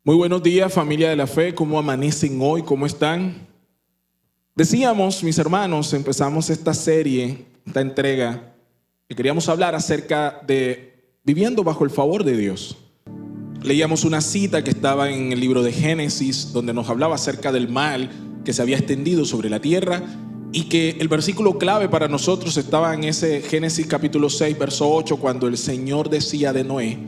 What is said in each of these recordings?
Muy buenos días, familia de la fe. ¿Cómo amanecen hoy? ¿Cómo están? Decíamos, mis hermanos, empezamos esta serie, esta entrega, que queríamos hablar acerca de viviendo bajo el favor de Dios. Leíamos una cita que estaba en el libro de Génesis, donde nos hablaba acerca del mal que se había extendido sobre la tierra y que el versículo clave para nosotros estaba en ese Génesis capítulo 6, verso 8, cuando el Señor decía de Noé: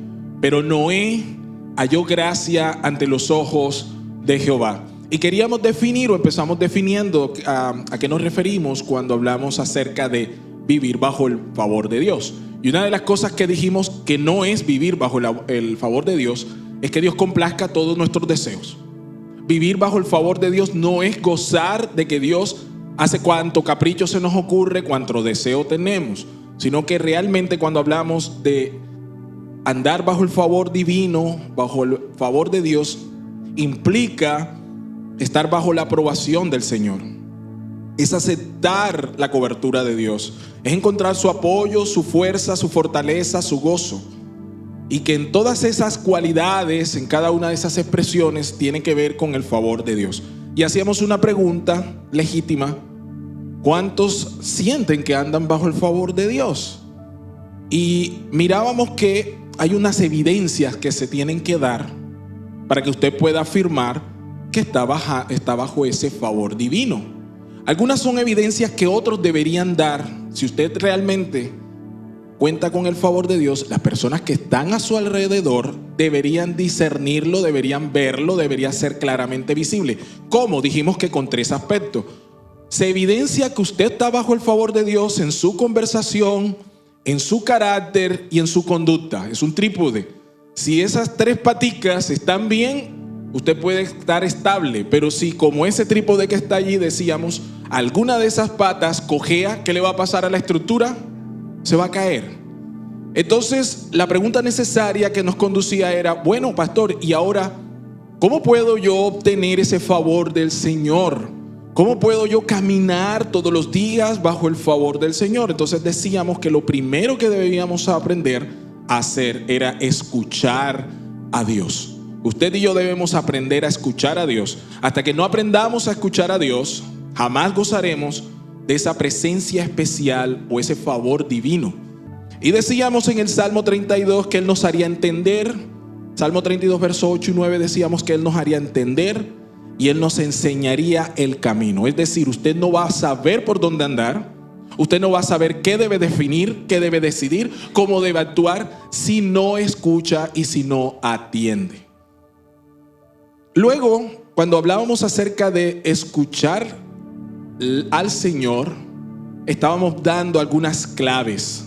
pero Noé halló gracia ante los ojos de Jehová. Y queríamos definir, o empezamos definiendo a qué nos referimos cuando hablamos acerca de vivir bajo el favor de Dios. Y una de las cosas que dijimos que no es vivir bajo el favor de Dios es que Dios complazca todos nuestros deseos. Vivir bajo el favor de Dios no es gozar de que Dios hace cuanto capricho se nos ocurre, cuanto deseo tenemos, sino que realmente cuando hablamos de andar bajo el favor divino, bajo el favor de Dios, implica estar bajo la aprobación del Señor. Es aceptar la cobertura de Dios, es encontrar su apoyo, su fuerza, su fortaleza, su gozo. Y que en todas esas cualidades, en cada una de esas expresiones, tiene que ver con el favor de Dios. Y hacíamos una pregunta legítima: ¿cuántos sienten que andan bajo el favor de Dios? Y mirábamos que hay unas evidencias que se tienen que dar para que usted pueda afirmar que está bajo ese favor divino. Algunas son evidencias que otros deberían dar. Si usted realmente cuenta con el favor de Dios, las personas que están a su alrededor deberían discernirlo, deberían verlo, debería ser claramente visible. ¿Cómo? Dijimos que con 3 aspectos. Se evidencia que usted está bajo el favor de Dios en su conversación, en su carácter y en su conducta. Es un trípode. Si esas 3 paticas están bien, usted puede estar estable. Pero si, como ese trípode que está allí, decíamos, alguna de esas patas cojea, ¿qué le va a pasar a la estructura? Se va a caer. Entonces la pregunta necesaria que nos conducía era: bueno, pastor, y ahora, ¿cómo puedo yo obtener ese favor del Señor? ¿Cómo puedo yo caminar todos los días bajo el favor del Señor? Entonces decíamos que lo primero que debíamos aprender a hacer era escuchar a Dios. Usted y yo debemos aprender a escuchar a Dios. Hasta que no aprendamos a escuchar a Dios, jamás gozaremos de esa presencia especial o ese favor divino. Y decíamos en el Salmo 32 que Él nos haría entender. Salmo 32, verso 8 y 9, decíamos que Él nos haría entender y Él nos enseñaría el camino. Es decir, usted no va a saber por dónde andar, usted no va a saber qué debe definir, qué debe decidir, cómo debe actuar, si no escucha y si no atiende. Luego, cuando hablábamos acerca de escuchar al Señor, estábamos dando algunas claves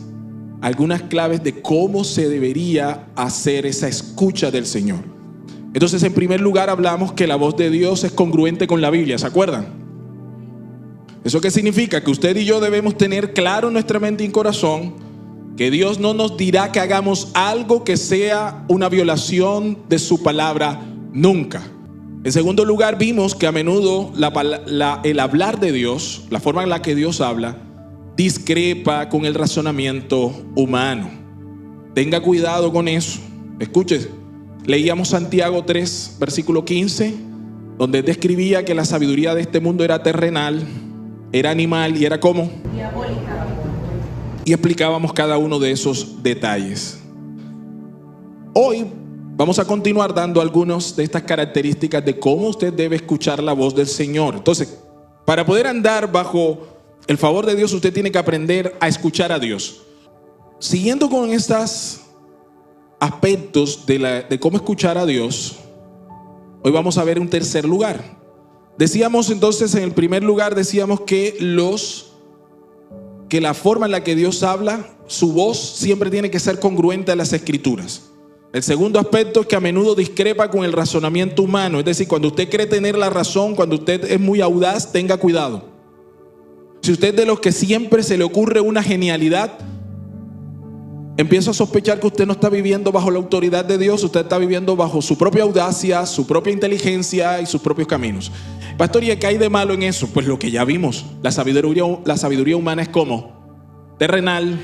de cómo se debería hacer esa escucha del Señor. Entonces, en primer lugar, hablamos que la voz de Dios es congruente con la Biblia, ¿se acuerdan? ¿Eso qué significa? Que usted y yo debemos tener claro en nuestra mente y corazón que Dios no nos dirá que hagamos algo que sea una violación de su palabra, nunca. En segundo lugar, vimos que a menudo el hablar de Dios, la forma en la que Dios habla, discrepa con el razonamiento humano. Tenga cuidado con eso. Escuche, leíamos Santiago 3, versículo 15, donde describía que la sabiduría de este mundo era terrenal, era animal y era ¿cómo? Diabólica. Y explicábamos cada uno de esos detalles. Hoy vamos a continuar dando algunas de estas características de cómo usted debe escuchar la voz del Señor. Entonces, para poder andar bajo el favor de Dios, usted tiene que aprender a escuchar a Dios. Siguiendo con estos aspectos de cómo escuchar a Dios, hoy vamos a ver un tercer lugar. Decíamos entonces, en el primer lugar, decíamos que la forma en la que Dios habla, su voz siempre tiene que ser congruente a las Escrituras. El segundo aspecto es que a menudo discrepa con el razonamiento humano. Es decir, cuando usted cree tener la razón, cuando usted es muy audaz, tenga cuidado. Si usted es de los que siempre se le ocurre una genialidad, empiezo a sospechar que usted no está viviendo bajo la autoridad de Dios. Usted está viviendo bajo su propia audacia, su propia inteligencia y sus propios caminos. Pastor, ¿y qué hay de malo en eso? Pues lo que ya vimos. La sabiduría humana es como terrenal,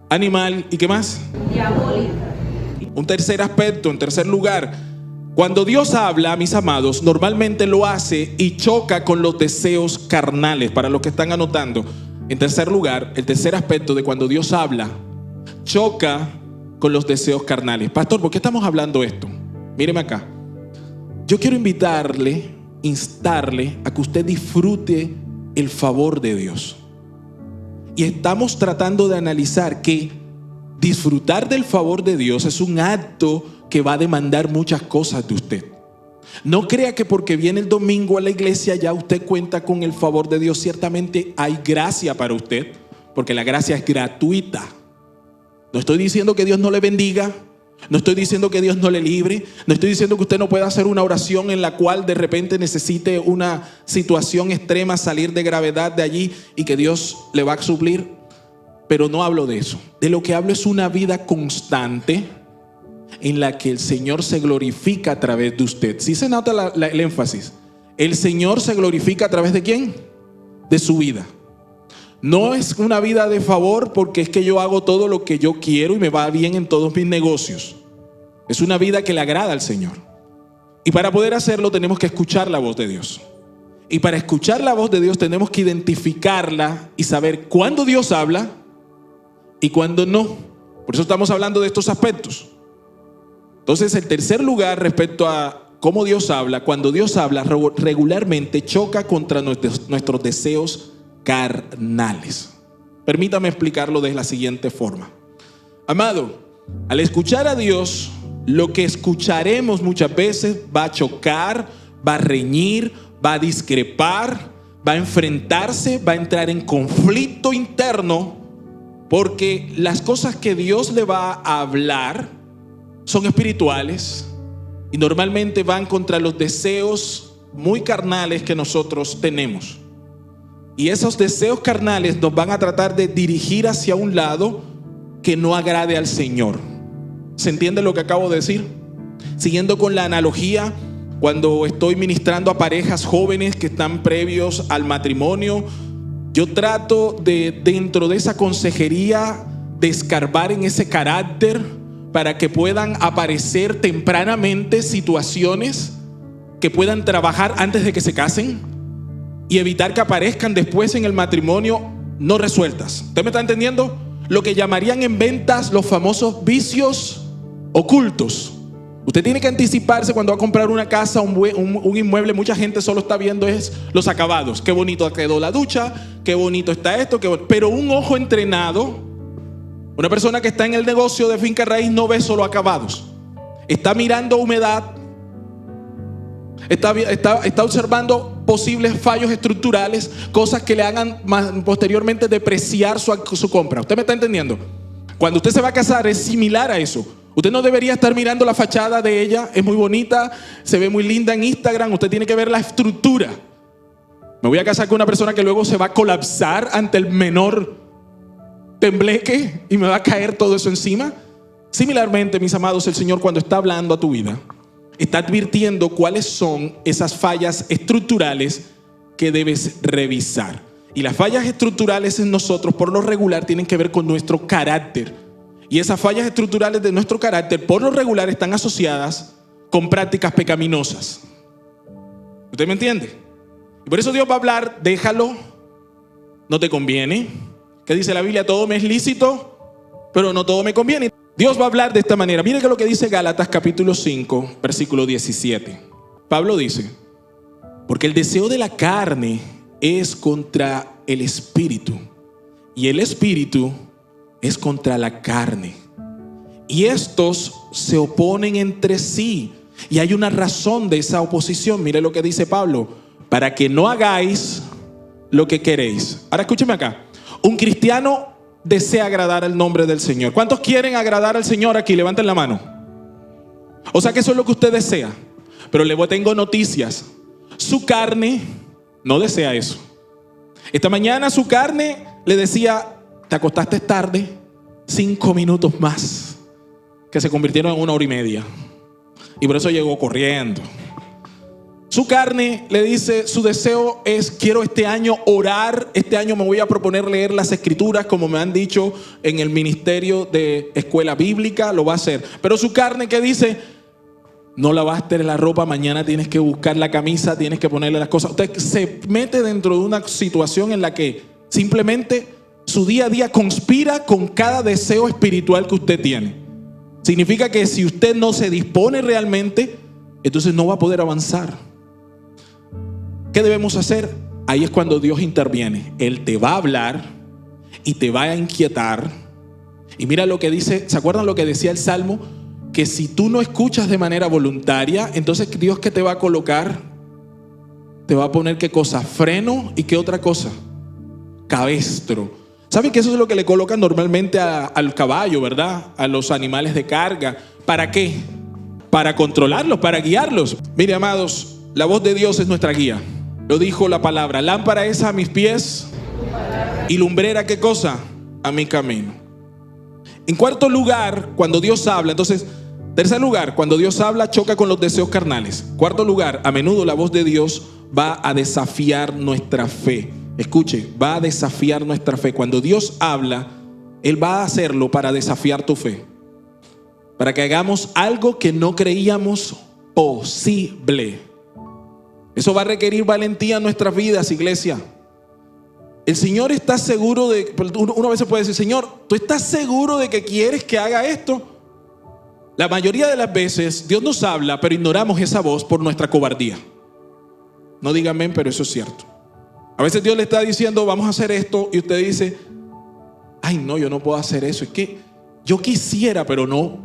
animal y ¿qué más? Diabólica. Un tercer aspecto, en tercer lugar, Cuando Dios habla, mis amados, normalmente lo hace y choca con los deseos carnales. Para los que están anotando, en tercer lugar, el tercer aspecto de cuando Dios habla, choca con los deseos carnales. Pastor, ¿por qué estamos hablando esto? Míreme acá. Yo quiero instarle a que usted disfrute el favor de Dios. Y estamos tratando de analizar que disfrutar del favor de Dios es un acto que va a demandar muchas cosas de usted. No crea que porque viene el domingo a la iglesia ya usted cuenta con el favor de Dios. Ciertamente hay gracia para usted, porque la gracia es gratuita. No estoy diciendo que Dios no le bendiga, no estoy diciendo que Dios no le libre, no estoy diciendo que usted no pueda hacer una oración en la cual de repente necesite una situación extrema, salir de gravedad de allí y que Dios le va a suplir. Pero no hablo de eso. De lo que hablo es una vida constante en la que el Señor se glorifica a través de usted. ¿Sí se nota el énfasis? El Señor se glorifica a través de ¿quién? De su vida. No es una vida de favor porque es que yo hago todo lo que yo quiero y me va bien en todos mis negocios. Es una vida que le agrada al Señor. Y para poder hacerlo tenemos que escuchar la voz de Dios. Y para escuchar la voz de Dios tenemos que identificarla y saber cuándo Dios habla y cuándo no. Por eso estamos hablando de estos aspectos. Entonces, el tercer lugar respecto a cómo Dios habla, cuando Dios habla regularmente choca contra nuestros deseos carnales. Permítame explicarlo de la siguiente forma. Amado, al escuchar a Dios, lo que escucharemos muchas veces va a chocar, va a reñir, va a discrepar, va a enfrentarse, va a entrar en conflicto interno, porque las cosas que Dios le va a hablar son espirituales y normalmente van contra los deseos muy carnales que nosotros tenemos. Y esos deseos carnales nos van a tratar de dirigir hacia un lado que no agrade al Señor. ¿Se entiende lo que acabo de decir? Siguiendo con la analogía, cuando estoy ministrando a parejas jóvenes que están previos al matrimonio, yo trato de, dentro de esa consejería, de escarbar en ese carácter para que puedan aparecer tempranamente situaciones que puedan trabajar antes de que se casen y evitar que aparezcan después en el matrimonio no resueltas. ¿Usted me está entendiendo? Lo que llamarían en ventas los famosos vicios ocultos. Usted tiene que anticiparse cuando va a comprar una casa, un inmueble. Mucha gente solo está viendo es los acabados. Qué bonito quedó la ducha, qué bonito está esto, pero un ojo entrenado, una persona que está en el negocio de finca raíz, no ve solo acabados. Está mirando humedad, está observando posibles fallos estructurales, cosas que le hagan posteriormente depreciar su compra. ¿Usted me está entendiendo? Cuando usted se va a casar es similar a eso. Usted no debería estar mirando la fachada de ella, es muy bonita, se ve muy linda en Instagram. Usted tiene que ver la estructura. Me voy a casar con una persona que luego se va a colapsar ante el menor tembleque y me va a caer todo eso encima. Similarmente, mis amados, el Señor, cuando está hablando a tu vida, está advirtiendo cuáles son esas fallas estructurales que debes revisar. Y las fallas estructurales en nosotros, por lo regular, tienen que ver con nuestro carácter. Y esas fallas estructurales de nuestro carácter, por lo regular, están asociadas con prácticas pecaminosas. ¿Usted me entiende? Y por eso Dios va a hablar, déjalo, no te conviene. ¿Qué dice la Biblia? Todo me es lícito, pero no todo me conviene. Dios va a hablar de esta manera. Mire que lo que dice Gálatas capítulo 5, versículo 17. Pablo dice: porque el deseo de la carne es contra el espíritu, y el espíritu es contra la carne, y estos se oponen entre sí, y hay una razón de esa oposición. Mire lo que dice Pablo: para que no hagáis lo que queréis. Ahora escúcheme acá. Un cristiano desea agradar al nombre del Señor. ¿Cuántos quieren agradar al Señor aquí? Levanten la mano. O sea que eso es lo que usted desea. Pero le tengo noticias. Su carne no desea eso. Esta mañana su carne le decía: te acostaste tarde, 5 minutos más, que se convirtieron en 1 hora y media. Y por eso llegó corriendo. Su carne le dice, su deseo es: quiero este año orar, este año me voy a proponer leer las escrituras, como me han dicho en el ministerio de escuela bíblica, lo va a hacer. Pero su carne, ¿qué dice? no lavaste la ropa, mañana tienes que buscar la camisa, tienes que ponerle las cosas. Usted se mete dentro de una situación en la que simplemente su día a día conspira con cada deseo espiritual que usted tiene. Significa que si usted no se dispone realmente, entonces no va a poder avanzar. ¿Qué debemos hacer? Ahí es cuando Dios interviene. Él te va a hablar y te va a inquietar. Y mira lo que dice, ¿se acuerdan lo que decía el Salmo? Que si tú no escuchas de manera voluntaria, entonces Dios, ¿qué te va a colocar? Te va a poner ¿qué cosa? Freno y ¿qué otra cosa? Cabestro. ¿Saben que eso es lo que le colocan normalmente al caballo, verdad? A los animales de carga. ¿Para qué? Para controlarlos, para guiarlos. Mire, amados, la voz de Dios es nuestra guía. Lo dijo la palabra. Lámpara es a mis pies y lumbrera, ¿qué cosa? A mi camino. En cuarto lugar, cuando Dios habla, entonces, tercer lugar, cuando Dios habla, choca con los deseos carnales. Cuarto lugar, a menudo la voz de Dios va a desafiar nuestra fe. Escuche, va a desafiar nuestra fe. Cuando Dios habla, Él va a hacerlo para desafiar tu fe. Para que hagamos algo que no creíamos posible. Eso va a requerir valentía en nuestras vidas, iglesia. El Señor está seguro de... Uno a veces puede decir, Señor, ¿tú estás seguro de que quieres que haga esto? La mayoría de las veces Dios nos habla, pero ignoramos esa voz por nuestra cobardía. No digan amén, pero eso es cierto. A veces Dios le está diciendo, vamos a hacer esto, y usted dice, ay no, yo no puedo hacer eso. Es que yo quisiera, pero no.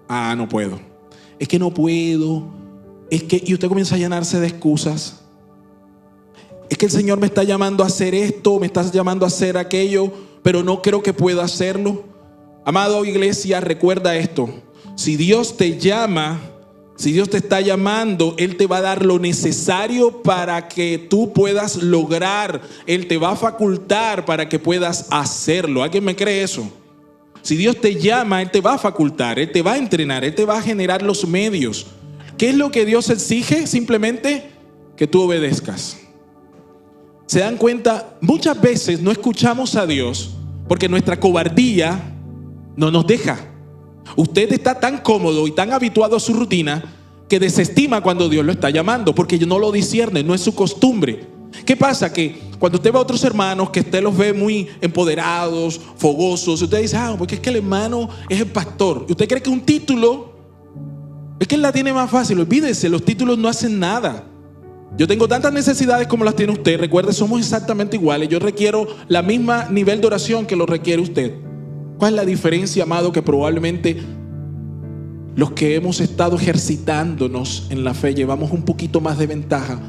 No puedo. Es que no puedo. Es que, y usted comienza a llenarse de excusas. Es que el Señor me está llamando a hacer esto, me está llamando a hacer aquello, pero no creo que pueda hacerlo. Amado iglesia, recuerda esto. Si Dios te llama, si Dios te está llamando, Él te va a dar lo necesario para que tú puedas lograr. Él te va a facultar para que puedas hacerlo. ¿Alguien me cree eso? Si Dios te llama, Él te va a facultar, Él te va a entrenar, Él te va a generar los medios. ¿Qué es lo que Dios exige? Simplemente que tú obedezcas. ¿Se dan cuenta? Muchas veces no escuchamos a Dios porque nuestra cobardía no nos deja. Usted está tan cómodo y tan habituado a su rutina que desestima cuando Dios lo está llamando porque no lo discierne, no es su costumbre. ¿Qué pasa? Que cuando usted ve a otros hermanos que usted los ve muy empoderados, fogosos, usted dice, porque es que el hermano es el pastor. Y usted cree que un título es que él la tiene más fácil. Olvídese, los títulos no hacen nada. Yo tengo tantas necesidades como las tiene usted. Recuerde, somos exactamente iguales. Yo requiero la misma nivel de oración que lo requiere usted. ¿Cuál es la diferencia, amado? Que probablemente los que hemos estado ejercitándonos en la fe llevamos un poquito más de ventaja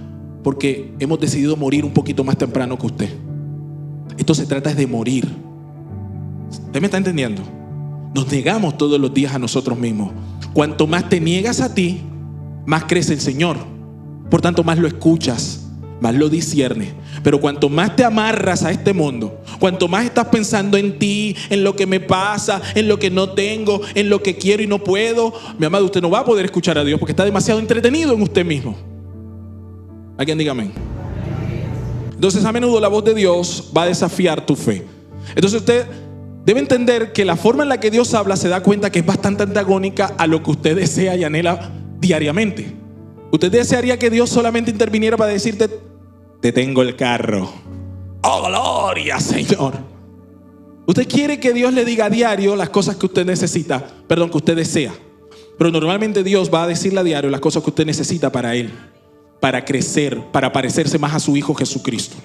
porque hemos decidido morir un poquito más temprano que usted. Esto se trata de morir. ¿Usted me está entendiendo? Nos negamos todos los días a nosotros mismos. Cuanto más te niegas a ti, más crece el Señor. Por tanto, más lo escuchas, más lo disciernes. Pero cuanto más te amarras a este mundo, cuanto más estás pensando en ti, en lo que me pasa, en lo que no tengo, en lo que quiero y no puedo, mi amado, usted no va a poder escuchar a Dios porque está demasiado entretenido en usted mismo. ¿Alguien diga amén? Entonces, a menudo la voz de Dios va a desafiar tu fe. Entonces usted debe entender que la forma en la que Dios habla se da cuenta que es bastante antagónica a lo que usted desea y anhela diariamente. Usted desearía que Dios solamente interviniera para decirte, te tengo el carro. ¡Oh, gloria, Señor! Usted quiere que Dios le diga a diario las cosas que usted necesita, que usted desea. Pero normalmente Dios va a decirle a diario las cosas que usted necesita para Él, para crecer, para parecerse más a su Hijo Jesucristo.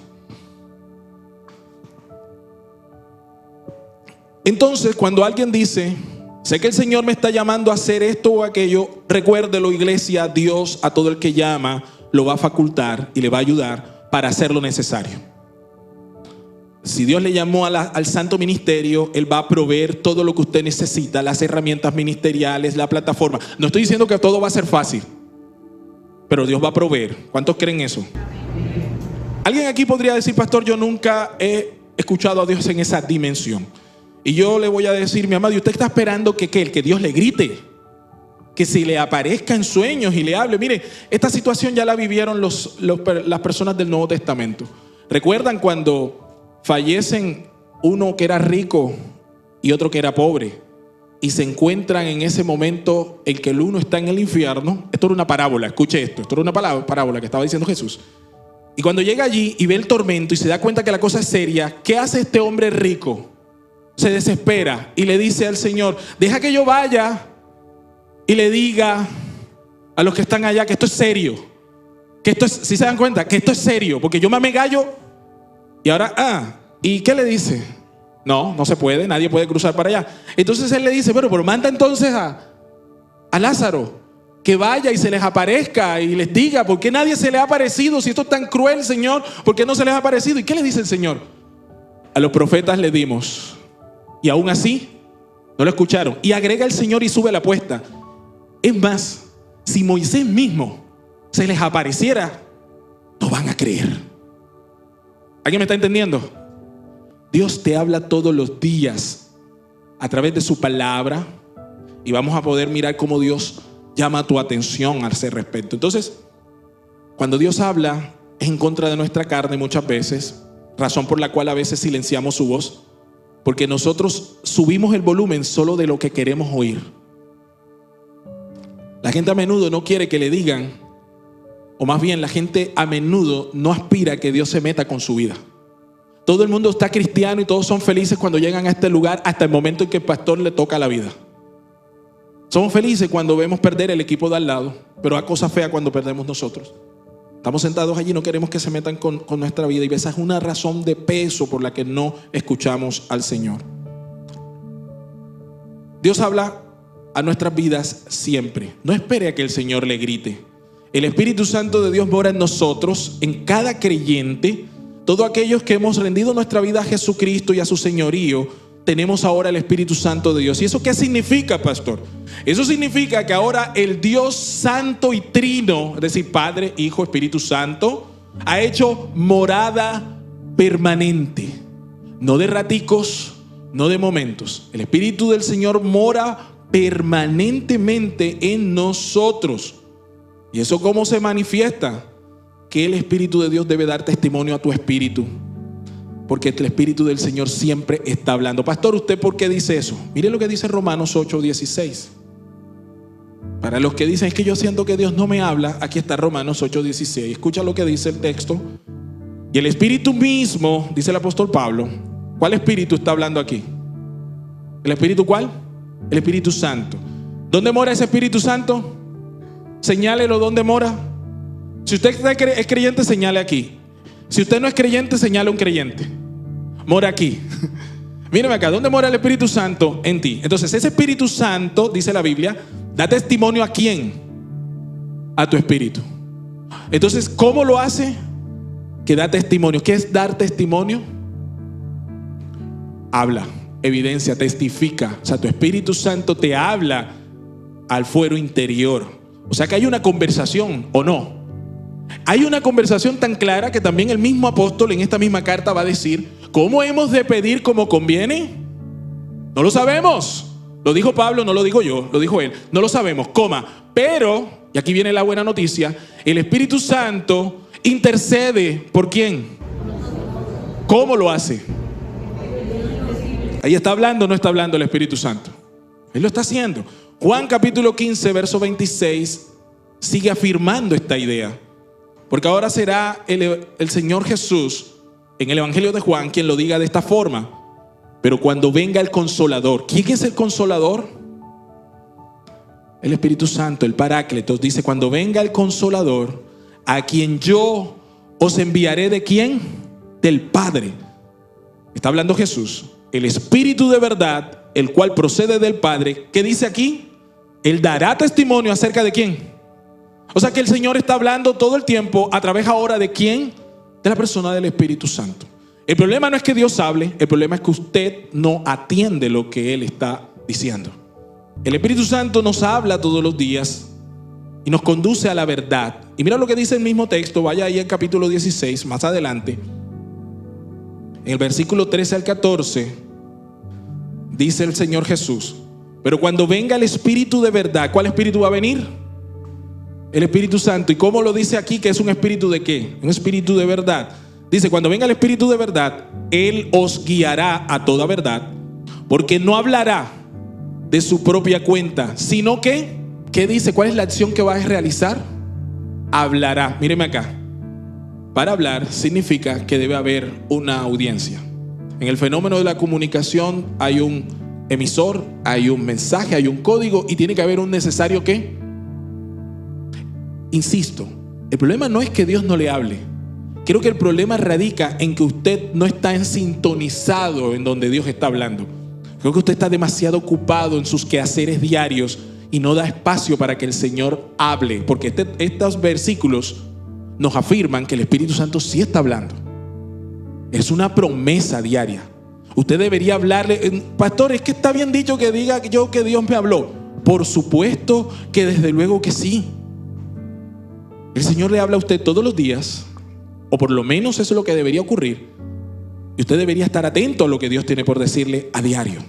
Entonces, cuando alguien dice, sé que el Señor me está llamando a hacer esto o aquello, recuérdelo, iglesia, Dios a todo el que llama lo va a facultar y le va a ayudar para hacer lo necesario. Si Dios le llamó al santo ministerio, Él va a proveer todo lo que usted necesita, las herramientas ministeriales, la plataforma. No estoy diciendo que todo va a ser fácil, pero Dios va a proveer. ¿Cuántos creen eso? Alguien aquí podría decir, pastor, yo nunca he escuchado a Dios en esa dimensión. Y yo le voy a decir, mi amado, ¿y usted está esperando que Dios le grite? Que se le aparezca en sueños y le hable. Mire, esta situación ya la vivieron las personas del Nuevo Testamento. ¿Recuerdan cuando fallecen uno que era rico y otro que era pobre? y se encuentran en ese momento en que el uno está en el infierno. Esto era una parábola, escuche esto era una parábola que estaba diciendo Jesús. Y cuando llega allí y ve el tormento y se da cuenta que la cosa es seria, ¿qué hace este hombre rico? Se desespera y le dice al Señor: deja que yo vaya y le diga a los que están allá que esto es serio, que esto es, si se dan cuenta, que esto es serio, porque yo me gallo. Y ahora, ¿y qué le dice? No se puede, nadie puede cruzar para allá. Entonces él le dice: pero manda entonces a Lázaro que vaya y se les aparezca y les diga: ¿por qué nadie se le ha aparecido? Si esto es tan cruel, Señor, ¿por qué no se les ha aparecido? ¿Y qué le dice el Señor? A los profetas le dimos, y aún así no lo escucharon. Y agrega el Señor y sube la apuesta: es más, si Moisés mismo se les apareciera, no van a creer. ¿Alguien me está entendiendo? Dios te habla todos los días a través de su palabra, y vamos a poder mirar cómo Dios llama tu atención a ese respecto. Entonces, cuando Dios habla, es en contra de nuestra carne muchas veces, razón por la cual a veces silenciamos su voz, porque nosotros subimos el volumen solo de lo que queremos oír. La gente a menudo no quiere que le digan, o más bien la gente a menudo no aspira a que Dios se meta con su vida. Todo el mundo está cristiano y todos son felices cuando llegan a este lugar, hasta el momento en que el pastor le toca la vida. Somos felices cuando vemos perder el equipo de al lado, pero a cosa fea cuando perdemos nosotros. Estamos sentados allí, no queremos que se metan con nuestra vida, y esa es una razón de peso por la que no escuchamos al Señor. Dios habla a nuestras vidas siempre. No espere a que el Señor le grite. El Espíritu Santo de Dios mora en nosotros, en cada creyente. Todos aquellos que hemos rendido nuestra vida a Jesucristo y a su señorío, tenemos ahora el Espíritu Santo de Dios. ¿Y eso qué significa, pastor? Eso significa que ahora el Dios santo y trino, es decir, Padre, Hijo, Espíritu Santo, ha hecho morada permanente, no de raticos, no de momentos. El Espíritu del Señor mora permanentemente en nosotros. ¿Y eso cómo se manifiesta? Que el Espíritu de Dios debe dar testimonio a tu espíritu, porque el Espíritu del Señor siempre está hablando. Pastor, ¿usted por qué dice eso? Mire lo que dice Romanos 8:16. Para los que dicen: es que yo siento que Dios no me habla, aquí está Romanos 8:16. Escucha lo que dice el texto. Y el Espíritu mismo, dice el apóstol Pablo. ¿Cuál Espíritu está hablando aquí? ¿El Espíritu cuál? El Espíritu Santo. ¿Dónde mora ese Espíritu Santo? Señálelo dónde mora. Si usted es creyente, señale aquí. Si usted no es creyente, señale un creyente. Mora aquí. Mírame acá, ¿dónde mora el Espíritu Santo? En ti. Entonces ese Espíritu Santo, dice la Biblia, da testimonio ¿a quién? A tu espíritu. Entonces, ¿cómo lo hace? Que da testimonio. ¿Qué es dar testimonio? Habla, evidencia, testifica. O sea, tu Espíritu Santo te habla al fuero interior. O sea que hay una conversación, ¿o no? Hay una conversación tan clara que también el mismo apóstol en esta misma carta va a decir: ¿cómo hemos de pedir como conviene? No lo sabemos. Lo dijo Pablo, no lo digo yo, lo dijo él. No lo sabemos, pero, y aquí viene la buena noticia, el Espíritu Santo intercede ¿por quién? ¿Cómo lo hace? Ahí está hablando, no está hablando el Espíritu Santo. Él lo está haciendo. Juan capítulo 15, verso 26 sigue afirmando esta idea. Porque ahora será el Señor Jesús en el Evangelio de Juan quien lo diga de esta forma: pero cuando venga el Consolador. ¿Quién es el Consolador? El Espíritu Santo, el Paráclitos. Dice: cuando venga el Consolador, a quien yo os enviaré ¿de quién? Del Padre. Está hablando Jesús. El Espíritu de verdad, el cual procede del Padre. ¿Qué dice aquí? Él dará testimonio acerca de quién. O sea que el Señor está hablando todo el tiempo a través ahora ¿de quién? De la persona del Espíritu Santo. El problema no es que Dios hable, el problema es que usted no atiende lo que Él está diciendo. El Espíritu Santo nos habla todos los días y nos conduce a la verdad. Y mira lo que dice el mismo texto, vaya ahí al capítulo 16, más adelante. En el versículo 13 al 14, dice el Señor Jesús: pero cuando venga el Espíritu de verdad, ¿cuál Espíritu va a venir? El Espíritu Santo. ¿Y cómo lo dice aquí? Que es un espíritu de qué? Un espíritu de verdad. Dice: cuando venga el Espíritu de verdad, Él os guiará a toda verdad, porque no hablará de su propia cuenta, sino que, ¿qué dice? ¿Cuál es la acción que va a realizar? Hablará. Míreme acá. Para hablar significa que debe haber una audiencia. En el fenómeno de la comunicación hay un emisor, hay un mensaje, hay un código y tiene que haber un necesario ¿qué? Insisto, el problema no es que Dios no le hable. Creo que el problema radica en que usted no está sintonizado en donde Dios está hablando. Creo que usted está demasiado ocupado en sus quehaceres diarios y no da espacio para que el Señor hable, porque estos versículos nos afirman que el Espíritu Santo sí está hablando. Es una promesa diaria. Usted debería hablarle, pastor, es que está bien dicho que diga yo que Dios me habló. Por supuesto que desde luego que sí. El Señor le habla a usted todos los días, o por lo menos eso es lo que debería ocurrir. Y usted debería estar atento a lo que Dios tiene por decirle a diario.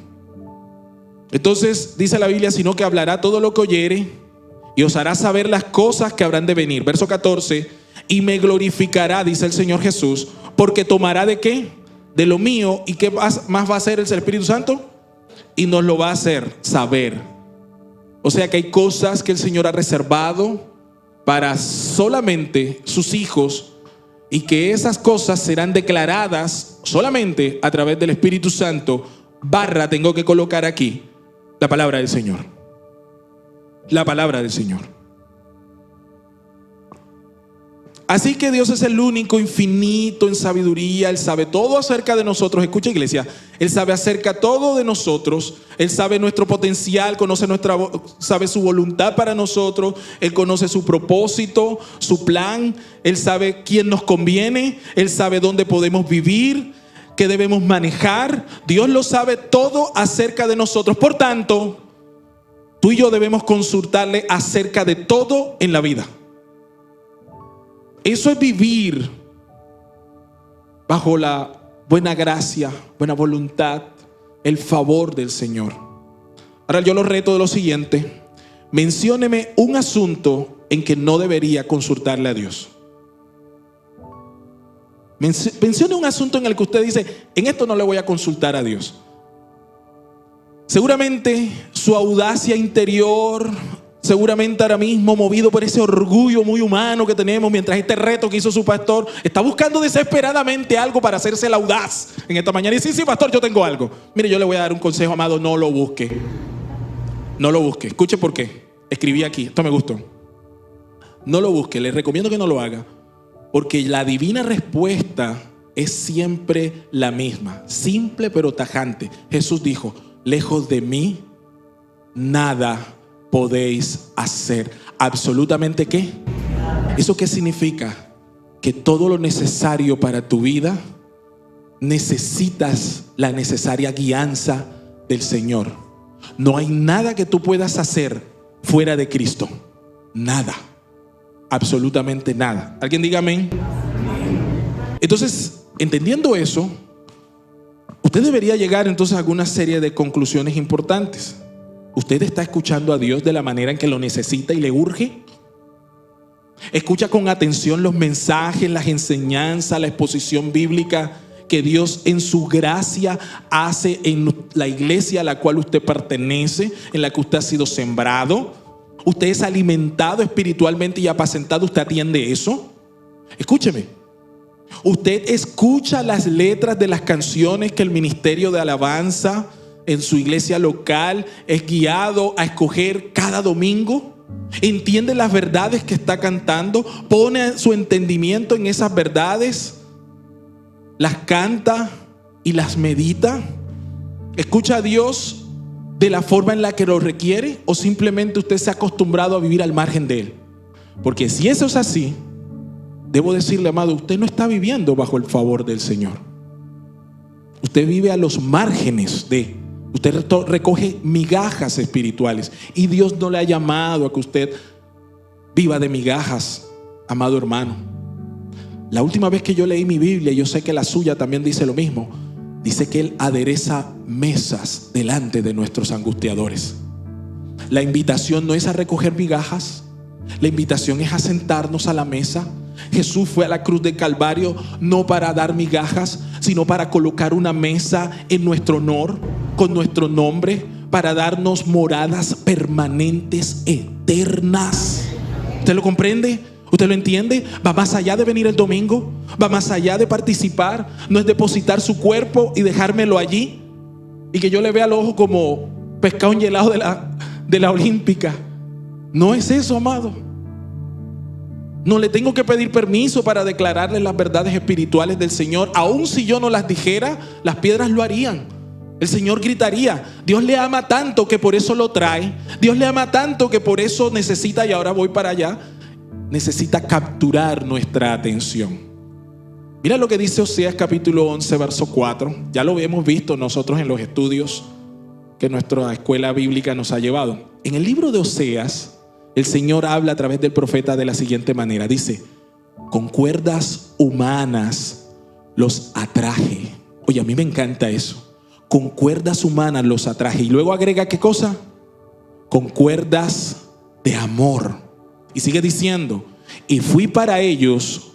Entonces dice la Biblia, sino que hablará todo lo que oyere y os hará saber las cosas que habrán de venir. Verso 14, y me glorificará, dice el Señor Jesús, porque tomará ¿de qué? De lo mío. ¿Y qué más va a hacer el Espíritu Santo? Y nos lo va a hacer saber. O sea que hay cosas que el Señor ha reservado para solamente sus hijos, y que esas cosas serán declaradas solamente a través del Espíritu Santo. Tengo que colocar aquí la palabra del Señor. La palabra del Señor. Así que Dios es el único, infinito en sabiduría. Él sabe todo acerca de nosotros. Escucha, iglesia, Él sabe acerca todo de nosotros. Él sabe nuestro potencial, sabe su voluntad para nosotros. Él conoce su propósito, su plan. Él sabe quién nos conviene. Él sabe dónde podemos vivir, qué debemos manejar. Dios lo sabe todo acerca de nosotros. Por tanto, tú y yo debemos consultarle acerca de todo en la vida. Eso es vivir bajo la buena gracia, buena voluntad, el favor del Señor. Ahora yo lo reto de lo siguiente: mencióneme un asunto en que no debería consultarle a Dios. Mencione un asunto en el que usted dice, en esto no le voy a consultar a Dios. Seguramente su audacia interior, seguramente ahora mismo movido por ese orgullo muy humano que tenemos, mientras este reto que hizo su pastor, está buscando desesperadamente algo para hacerse el audaz en esta mañana. Y sí, pastor, yo tengo algo. Mire, yo le voy a dar un consejo, amado: no lo busque. No lo busque. Escuche por qué. Escribí aquí, esto me gustó. No lo busque, le recomiendo que no lo haga, porque la divina respuesta es siempre la misma, simple pero tajante. Jesús dijo, lejos de mí, nada podéis hacer. ¿Absolutamente qué? ¿Eso qué significa? Que todo lo necesario para tu vida, necesitas la necesaria guianza del Señor. No hay nada que tú puedas hacer fuera de Cristo. Nada. Absolutamente nada. ¿Alguien diga amén? Entonces, entendiendo eso, usted debería llegar entonces a alguna serie de conclusiones importantes. ¿Usted está escuchando a Dios de la manera en que lo necesita y le urge? ¿Escucha con atención los mensajes, las enseñanzas, la exposición bíblica que Dios en su gracia hace en la iglesia a la cual usted pertenece, en la que usted ha sido sembrado? ¿Usted es alimentado espiritualmente y apacentado? ¿Usted atiende eso? Escúcheme. ¿Usted escucha las letras de las canciones que el ministerio de alabanza en su iglesia local es guiado a escoger cada domingo? ¿Entiende las verdades que está cantando? ¿Pone su entendimiento en esas verdades? ¿Las canta y las medita? ¿Escucha a Dios de la forma en la que lo requiere? ¿O simplemente usted se ha acostumbrado a vivir al margen de Él? Porque si eso es así, debo decirle, amado, usted no está viviendo bajo el favor del Señor. Usted vive a los márgenes de... Usted recoge migajas espirituales. Y Dios no le ha llamado a que usted viva de migajas, amado hermano. La última vez que yo leí mi Biblia, yo sé que la suya también dice lo mismo. Dice que Él adereza mesas delante de nuestros angustiadores. La invitación no es a recoger migajas. La invitación es a sentarnos a la mesa. Jesús fue a la cruz de Calvario no para dar migajas, sino para colocar una mesa en nuestro honor, con nuestro nombre, para darnos moradas permanentes, eternas. ¿Usted lo comprende? ¿Usted lo entiende? Va más allá de venir el domingo, va más allá de participar. No es depositar su cuerpo y dejármelo allí y que yo le vea al ojo como pescado enhielado de la olímpica. No es eso, amado. No le tengo que pedir permiso para declararle las verdades espirituales del Señor. Aun si yo no las dijera, las piedras lo harían. El Señor gritaría. Dios le ama tanto que por eso lo trae. Dios le ama tanto que por eso necesita, y ahora voy para allá, necesita capturar nuestra atención. Mira lo que dice Oseas capítulo 11, verso 4. Ya lo hemos visto nosotros en los estudios que nuestra escuela bíblica nos ha llevado. En el libro de Oseas, el Señor habla a través del profeta de la siguiente manera. Dice: con cuerdas humanas los atraje. Oye, a mí me encanta eso. Con cuerdas humanas los atraje. Y luego agrega, ¿qué cosa? Con cuerdas de amor. Y sigue diciendo: y fui para ellos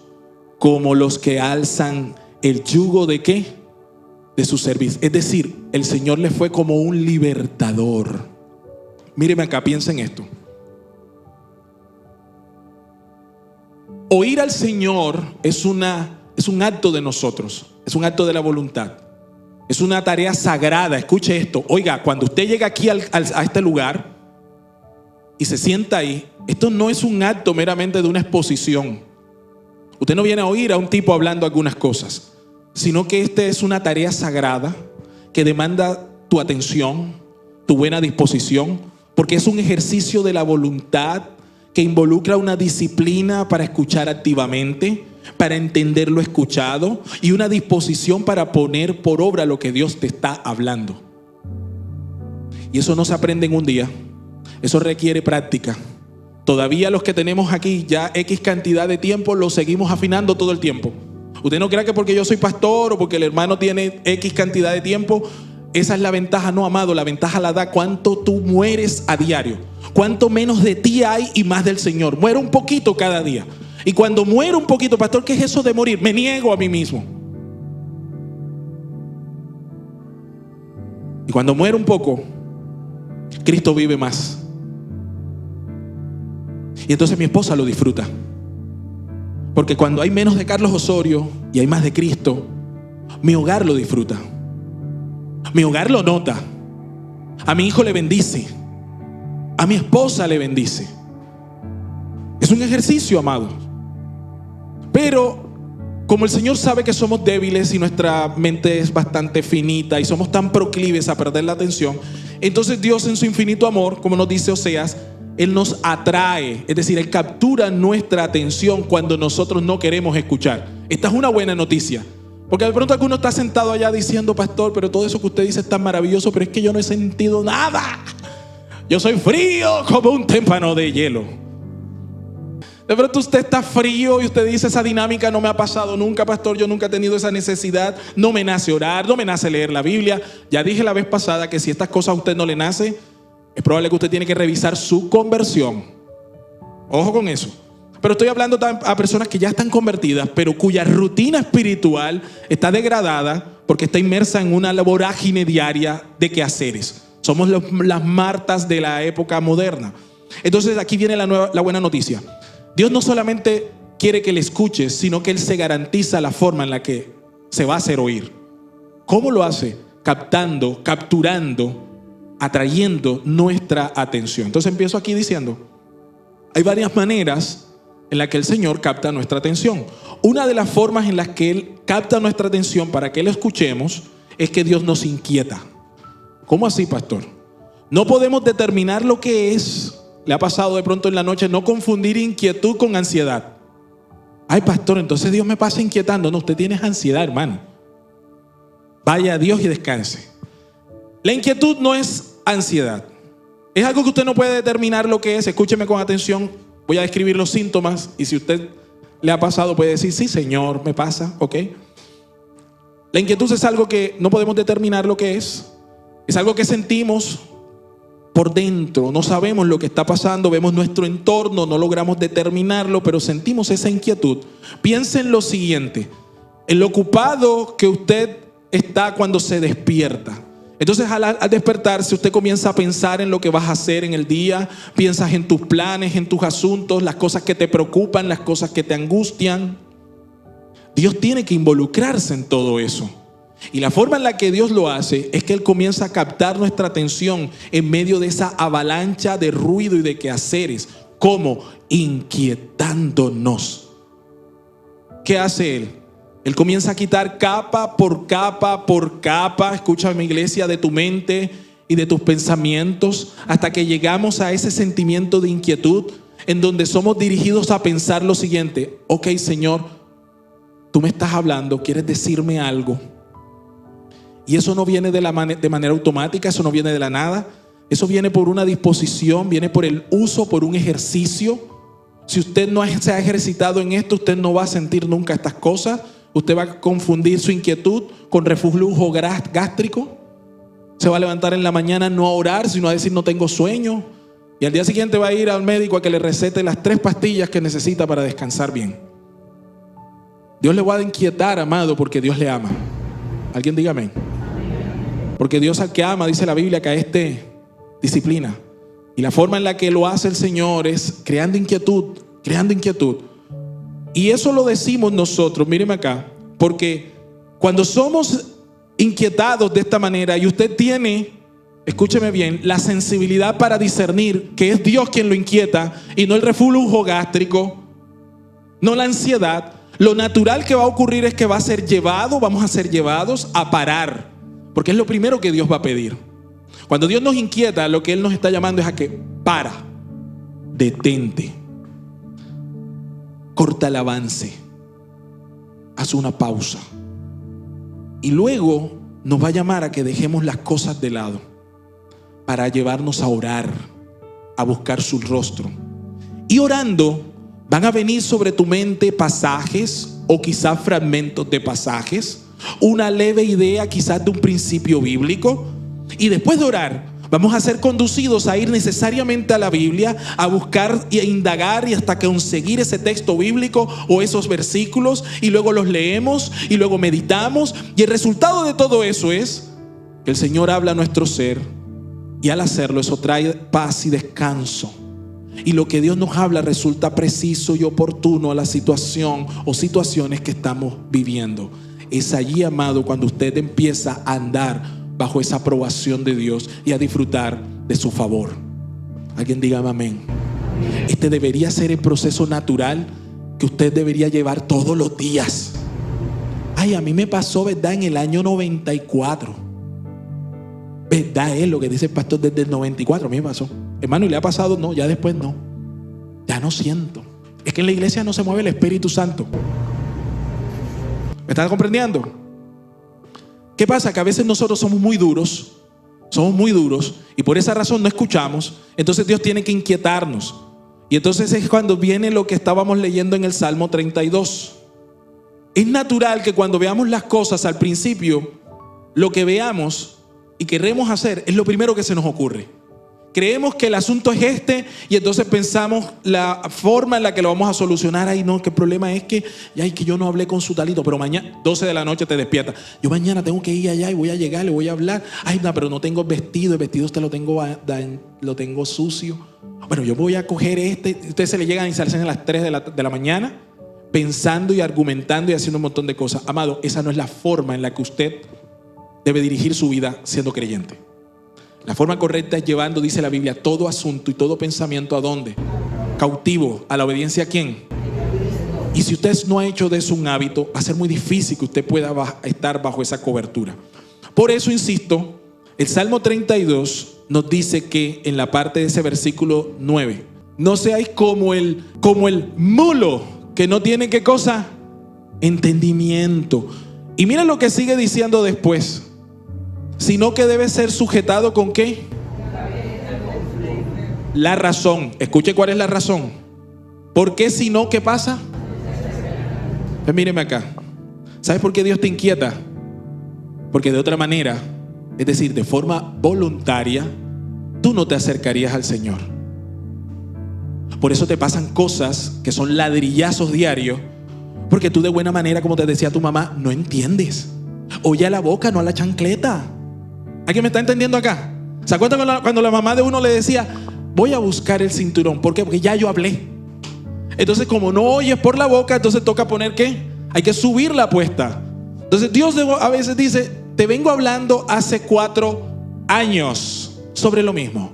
como los que alzan el yugo de ¿qué? De su servicio. Es decir, el Señor les fue como un libertador. Míreme acá, piensa en esto. Oír al Señor es un acto de nosotros, es un acto de la voluntad, es una tarea sagrada. Escuche esto. Oiga, cuando usted llega aquí a este lugar y se sienta ahí, esto no es un acto meramente de una exposición. Usted no viene a oír a un tipo hablando algunas cosas, sino que esta es una tarea sagrada que demanda tu atención, tu buena disposición, porque es un ejercicio de la voluntad que involucra una disciplina para escuchar activamente, para entender lo escuchado y una disposición para poner por obra lo que Dios te está hablando. Y eso no se aprende en un día, eso requiere práctica. Todavía los que tenemos aquí ya X cantidad de tiempo lo seguimos afinando todo el tiempo. Usted no crea que porque yo soy pastor o porque el hermano tiene X cantidad de tiempo, esa es la ventaja. No, amado, la ventaja la da cuánto tú mueres a diario, cuánto menos de ti hay y más del Señor. Muero un poquito cada día. Y cuando muero un poquito, pastor, ¿qué es eso de morir? Me niego a mí mismo. Y cuando muero un poco, Cristo vive más. Y entonces mi esposa lo disfruta. Porque cuando hay menos de Carlos Osorio y hay más de Cristo, mi hogar lo disfruta. Mi hogar lo nota. A mi hijo le bendice. A mi esposa le bendice. Es un ejercicio, amado. Pero como el Señor sabe que somos débiles y nuestra mente es bastante finita y somos tan proclives a perder la atención, entonces Dios en su infinito amor, como nos dice Oseas, Él nos atrae, es decir, Él captura nuestra atención cuando nosotros no queremos escuchar. Esta es una buena noticia, porque de pronto alguno está sentado allá diciendo: pastor, pero todo eso que usted dice es tan maravilloso, pero es que yo no he sentido nada. Yo soy frío como un témpano de hielo. De pronto usted está frío y usted dice: esa dinámica no me ha pasado nunca, pastor, yo nunca he tenido esa necesidad, no me nace orar, no me nace leer la Biblia. Ya dije la vez pasada que si estas cosas a usted no le nace, es probable que usted tiene que revisar su conversión. Ojo con eso. Pero estoy hablando a personas que ya están convertidas, pero cuya rutina espiritual está degradada porque está inmersa en una vorágine diaria de quehaceres. Somos las Martas de la época moderna. Entonces aquí viene la buena noticia. Dios no solamente quiere que le escuches, sino que Él se garantiza la forma en la que se va a hacer oír. ¿Cómo lo hace? Captando, capturando, atrayendo nuestra atención. Entonces empiezo aquí diciendo: hay varias maneras en las que el Señor capta nuestra atención. Una de las formas en las que Él capta nuestra atención para que lo escuchemos es que Dios nos inquieta. ¿Cómo así, pastor? No podemos determinar lo que es. ¿Le ha pasado de pronto en la noche no confundir inquietud con ansiedad? Ay, pastor, entonces Dios me pasa inquietando. No, usted tiene ansiedad, hermano. Vaya a Dios y descanse. La inquietud no es ansiedad. Es algo que usted no puede determinar lo que es. Escúcheme con atención. Voy a describir los síntomas y si usted le ha pasado puede decir: sí, Señor, me pasa, ¿ok? La inquietud es algo que no podemos determinar lo que es. Es algo que sentimos por dentro, no sabemos lo que está pasando, vemos nuestro entorno, no logramos determinarlo, pero sentimos esa inquietud. Piensa en lo siguiente: en lo ocupado que usted está cuando se despierta, Entonces al despertarse usted comienza a pensar en lo que vas a hacer en el día, piensas en tus planes, en tus asuntos, las cosas que te preocupan, las cosas que te angustian. Dios tiene que involucrarse en todo eso. Y la forma en la que Dios lo hace es que Él comienza a captar nuestra atención en medio de esa avalancha de ruido y de quehaceres. ¿Cómo? Inquietándonos. ¿Qué hace Él? Él comienza a quitar capa por capa por capa, escúchame iglesia, de tu mente y de tus pensamientos, hasta que llegamos a ese sentimiento de inquietud en donde somos dirigidos a pensar lo siguiente: ok, Señor, tú me estás hablando, quieres decirme algo. Y eso no viene de manera automática, eso no viene de la nada. Eso viene por una disposición, viene por el uso, por un ejercicio. Si usted no se ha ejercitado en esto, usted no va a sentir nunca estas cosas. Usted va a confundir su inquietud con reflujo gástrico. Se va a levantar en la mañana no a orar, sino a decir no tengo sueño. Y al día siguiente va a ir al médico a que le recete las 3 pastillas que necesita para descansar bien. Dios le va a inquietar, amado, porque Dios le ama. Alguien diga amén. Porque Dios al que ama, dice la Biblia, que a este disciplina. Y la forma en la que lo hace el Señor es creando inquietud, creando inquietud. Y eso lo decimos nosotros, míreme acá, porque cuando somos inquietados de esta manera y usted tiene, escúcheme bien, la sensibilidad para discernir que es Dios quien lo inquieta y no el reflujo gástrico, no la ansiedad, lo natural que va a ocurrir es que vamos a ser llevados a parar, porque es lo primero que Dios va a pedir. Cuando Dios nos inquieta, lo que Él nos está llamando es a que para, detente, corta el avance, haz una pausa. Y luego nos va a llamar a que dejemos las cosas de lado para llevarnos a orar, a buscar su rostro. Y orando van a venir sobre tu mente pasajes o quizás fragmentos de pasajes, una leve idea quizás de un principio bíblico. Y después de orar vamos a ser conducidos a ir necesariamente a la Biblia, a buscar e indagar y hasta conseguir ese texto bíblico o esos versículos, y luego los leemos y luego meditamos, y el resultado de todo eso es que el Señor habla a nuestro ser, y al hacerlo eso trae paz y descanso. Y lo que Dios nos habla resulta preciso y oportuno a la situación o situaciones que estamos viviendo. Es allí, amado, cuando usted empieza a andar bajo esa aprobación de Dios y a disfrutar de su favor. Alguien diga amén. Este debería ser el proceso natural que usted debería llevar todos los días. Ay, a mí me pasó, ¿verdad? En el año 94. ¿Verdad? Es lo que dice el pastor desde el 94. A mí me pasó. Hermano, ¿y le ha pasado? No, ya después no. Ya no siento. Es que en la iglesia no se mueve el Espíritu Santo. ¿Me están comprendiendo? ¿Qué pasa? Que a veces nosotros somos muy duros y por esa razón no escuchamos. Entonces Dios tiene que inquietarnos. Y entonces es cuando viene lo que estábamos leyendo en el Salmo 32. Es natural que cuando veamos las cosas al principio, lo que veamos y queremos hacer es lo primero que se nos ocurre. Creemos que el asunto es este y entonces pensamos la forma en la que lo vamos a solucionar. Ay, no, que el problema es que yo no hablé con su talito, pero mañana 12 de la noche te despiertas. Yo mañana tengo que ir allá y voy a llegar, le voy a hablar. Ay, no, pero no tengo el vestido usted lo tengo sucio. Bueno, yo voy a coger ustedes se le llegan y salen a las 3 de la mañana pensando y argumentando y haciendo un montón de cosas. Amado, esa no es la forma en la que usted debe dirigir su vida siendo creyente. La forma correcta es llevando, dice la Biblia, todo asunto y todo pensamiento ¿a dónde? Cautivo. ¿A la obediencia a quién? Y si usted no ha hecho de eso un hábito, va a ser muy difícil que usted pueda estar bajo esa cobertura. Por eso insisto, el Salmo 32 nos dice que en la parte de ese versículo 9, no seáis como el mulo que no tiene ¿qué cosa? Entendimiento. Y mira lo que sigue diciendo después. Sino que debe ser sujetado ¿con qué? La razón. Escuche cuál es la razón. ¿Por qué si no? ¿Qué pasa? Pues míreme acá. ¿Sabes por qué Dios te inquieta? Porque de otra manera, es decir, de forma voluntaria, tú no te acercarías al Señor. Por eso te pasan cosas que son ladrillazos diarios, porque tú de buena manera, como te decía tu mamá, no entiendes. Oye a la boca, no a la chancleta. ¿Alguien me está entendiendo acá? ¿Se acuerdan cuando la mamá de uno le decía, voy a buscar el cinturón? ¿Por qué? Porque ya yo hablé. Entonces, como no oyes por la boca, entonces toca poner ¿qué? Hay que subir la apuesta. Entonces Dios a veces dice, te vengo hablando hace 4 años sobre lo mismo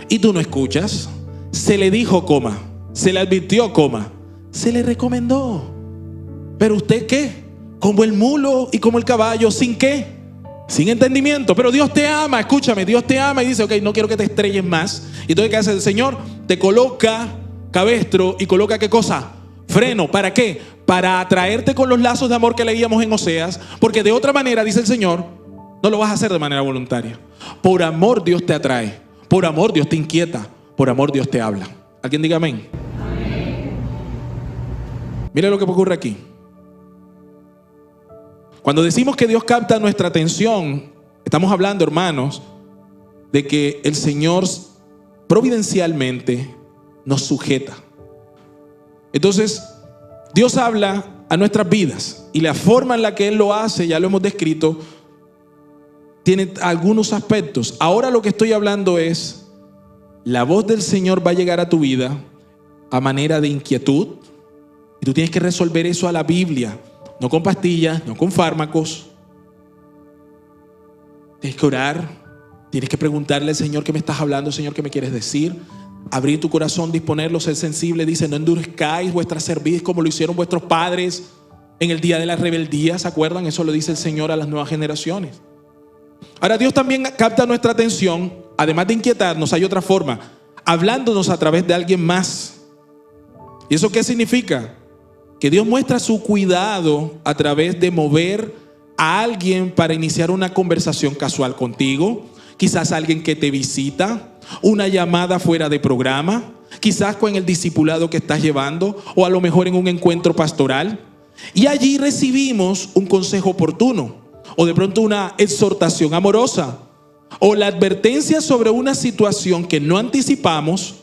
y tú no escuchas. Se le dijo, coma, se le advirtió, coma, se le recomendó, pero usted ¿qué? Como el mulo y como el caballo, ¿sin qué? Sin entendimiento. Pero Dios te ama, escúchame, Dios te ama y dice, ok, no quiero que te estrelles más. Y entonces ¿qué hace el Señor? Te coloca cabestro y coloca ¿qué cosa? Freno. ¿Para qué? Para atraerte con los lazos de amor que leíamos en Oseas, porque de otra manera, dice el Señor, no lo vas a hacer de manera voluntaria. Por amor Dios te atrae, por amor Dios te inquieta, por amor Dios te habla. ¿Alguien diga amén? Amén. Mire lo que ocurre aquí. Cuando decimos que Dios capta nuestra atención, estamos hablando, hermanos, de que el Señor providencialmente nos sujeta. Entonces, Dios habla a nuestras vidas y la forma en la que Él lo hace, ya lo hemos descrito, tiene algunos aspectos. Ahora lo que estoy hablando es, la voz del Señor va a llegar a tu vida a manera de inquietud y tú tienes que resolver eso a la Biblia, no con pastillas, no con fármacos. Tienes que orar, tienes que preguntarle al Señor, ¿qué me estás hablando, Señor? ¿Qué me quieres decir? Abrir tu corazón, disponerlo, ser sensible. Dice, no endurezcáis vuestra cerviz como lo hicieron vuestros padres en el día de la rebeldía. ¿Se acuerdan? Eso lo dice el Señor a las nuevas generaciones. Ahora Dios también capta nuestra atención. Además de inquietarnos, hay otra forma, hablándonos a través de alguien más. ¿Y eso qué significa? Que Dios muestra su cuidado a través de mover a alguien para iniciar una conversación casual contigo. Quizás alguien que te visita, una llamada fuera de programa, quizás con el discipulado que estás llevando, o a lo mejor en un encuentro pastoral. Y allí recibimos un consejo oportuno, o de pronto una exhortación amorosa, o la advertencia sobre una situación que no anticipamos